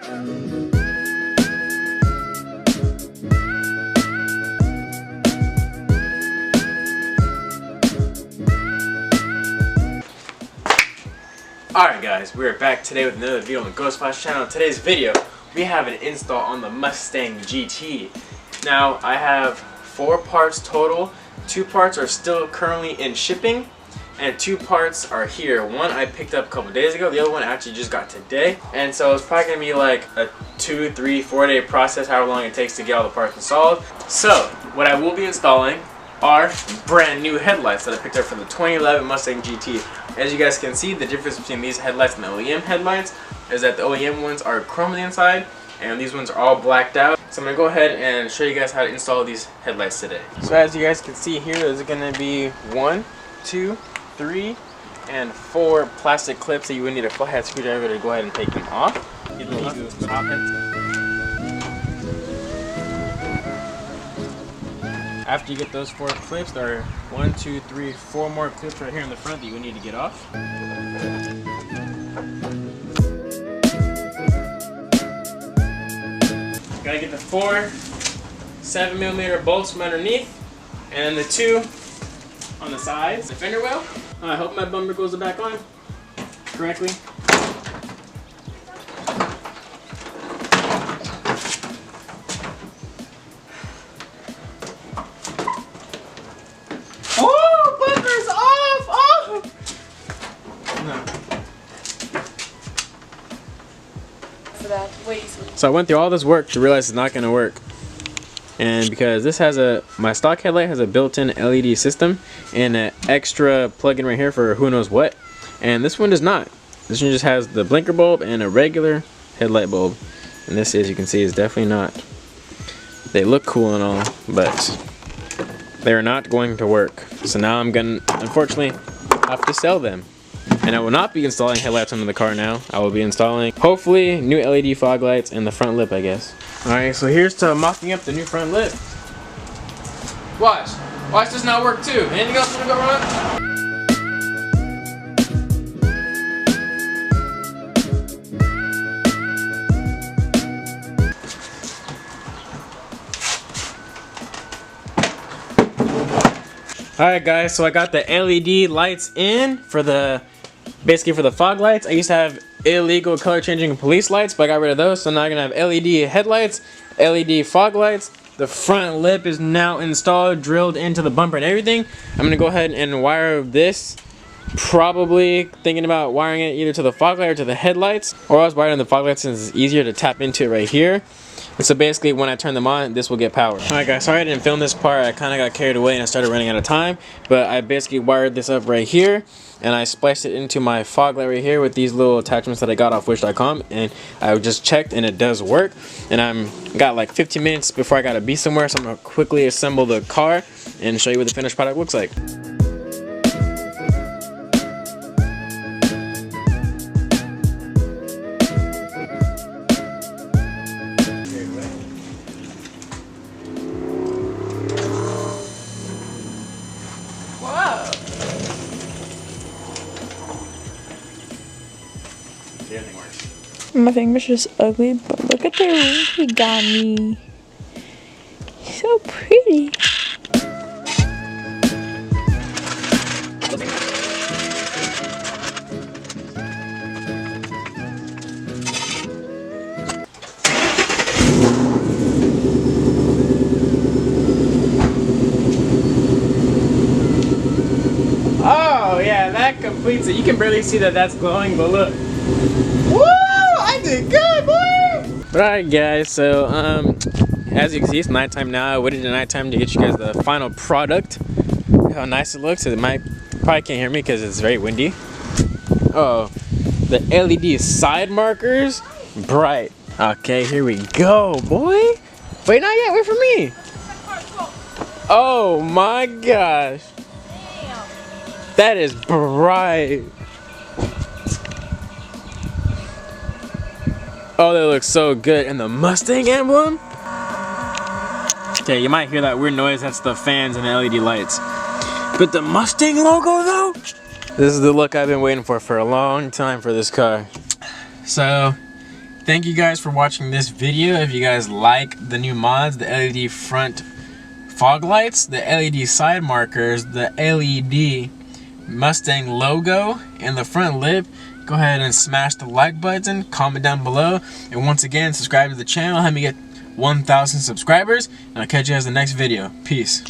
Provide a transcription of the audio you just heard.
Alright guys, we're back today with another video on the Ghost Flash channel. In today's video, we have an install on the Mustang GT. Now, I have 4 parts total. 2 parts are still currently in shipping, and 2 parts are here. One I picked up a couple days ago, the other one I actually just got today. And so it's probably going to be like a 2, 3, 4 day process, however long it takes to get all the parts installed. So, what I will be installing are brand new headlights that I picked up for the 2011 Mustang GT. As you guys can see, the difference between these headlights and the OEM headlights is that the OEM ones are chrome on the inside and these ones are all blacked out. So I'm going to go ahead and show you guys how to install these headlights today. So as you guys can see here, there's going to be 1, 2, 3, and 4 plastic clips that you would need a flathead screwdriver to go ahead and take them off. Get those top heads. After you get those 4 clips, there are 1, 2, 3, 4 more clips right here in the front that you need to get off. Gotta get the 4 7mm bolts from underneath, and then the 2 on the sides. The fender well. I hope my bumper goes back on correctly. So I went through all this work to realize it's not going to work, and because this has my stock headlight has a built-in LED system and an extra plug-in right here for who knows what, and this one does not. This one just has the blinker bulb and a regular headlight bulb, and this, as you can see, is definitely not. They look cool and all, but they're not going to work. So now I'm gonna unfortunately have to sell them. And I will not be installing headlights onto the car now. I will be installing, hopefully, new LED fog lights and the front lip, I guess. Alright, so here's to mopping up the new front lip. Watch. Watch this not work too. Anything else want to go wrong? Alright guys, so I got the LED lights in for basically for the fog lights. I used to have illegal color changing police lights, but I got rid of those, so now I'm gonna have LED headlights, LED fog lights. The front lip is now installed, drilled into the bumper and everything. I'm gonna go ahead and wire this, probably thinking about wiring it either to the fog light or to the headlights, or else wiring the fog lights since it's easier to tap into it right here. And so basically when I turn them on, this will get power. Alright guys, sorry I didn't film this part. I kind of got carried away and I started running out of time. But I basically wired this up right here, and I spliced it into my fog light right here with these little attachments that I got off wish.com, and I just checked and it does work. And I'm got like 15 minutes before I gotta be somewhere, so I'm gonna quickly assemble the car and show you what the finished product looks like. My finger's just ugly, but look at the ring he got me. He's so pretty. Oh yeah, that completes it. You can barely see that that's glowing, but look. Woo! I did good, boy! Alright guys, so as you can see, it's nighttime now. I waited to nighttime to get you guys the final product. How nice it looks. It probably can't hear me because it's very windy. Oh, the LED side markers, bright. Okay, here we go, boy. Wait, not yet, wait for me. Oh my gosh. That is bright. Oh, that looks so good. And the Mustang emblem? Okay, you might hear that weird noise. That's the fans and the LED lights. But the Mustang logo though? This is the look I've been waiting for a long time for this car. So, thank you guys for watching this video. If you guys like the new mods, the LED front fog lights, the LED side markers, the LED Mustang logo, and the front lip, go ahead and smash the like button, comment down below, and once again, subscribe to the channel. Help me get 1,000 subscribers, and I'll catch you guys in the next video. Peace.